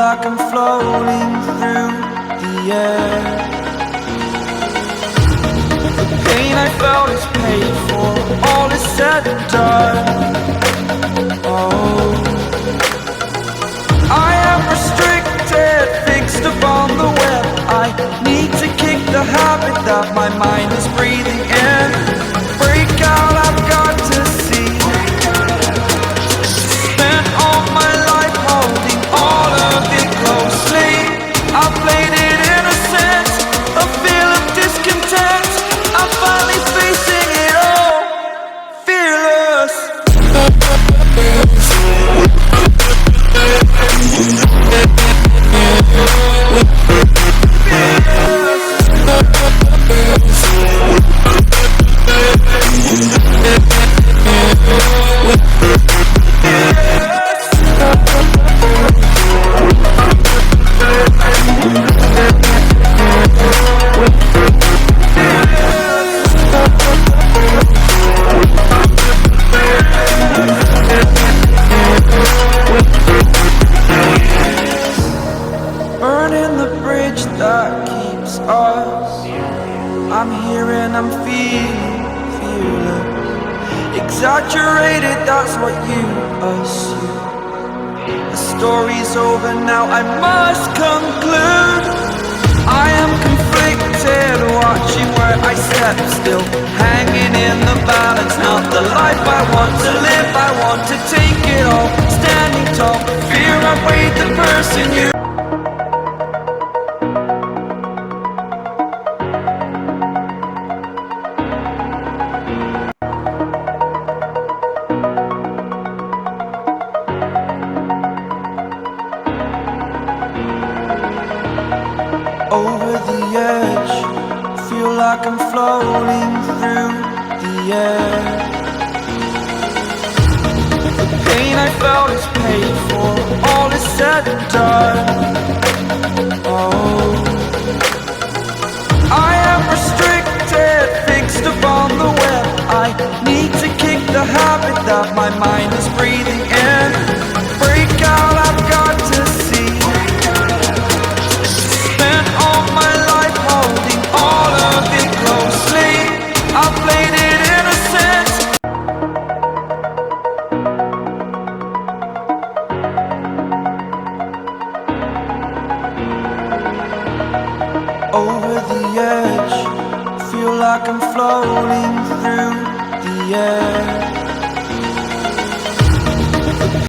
like I'm floating through the air. The pain I felt is paid for, all is said and done. Oh, I am restricted, fixed upon the web. I need to kick the habit that my mind is breathing in. Break out, I've got to see. Spent all my life holding all of it closely. I played it innocent, a feel of discontent. I'm finally facing it all, fearless. Burning the bridge that keeps us. I'm here and I'm feeling fearless. Exaggerated, that's what you assume. The story's over now, I must conclude. I am conflicted, watching where I step still, hanging in the balance. Not the life I want to live, I want to take it all. Standing tall, fear outweighed the person you. Over the edge, feel like I'm floating through the air. The pain I felt is paid for, all is said and done. Oh, I am restricted, fixed upon the web. I need to kick the habit that my mind is breathing in. Break out, I've got to see. I played it innocent. Over the edge, feel like I'm floating through the air.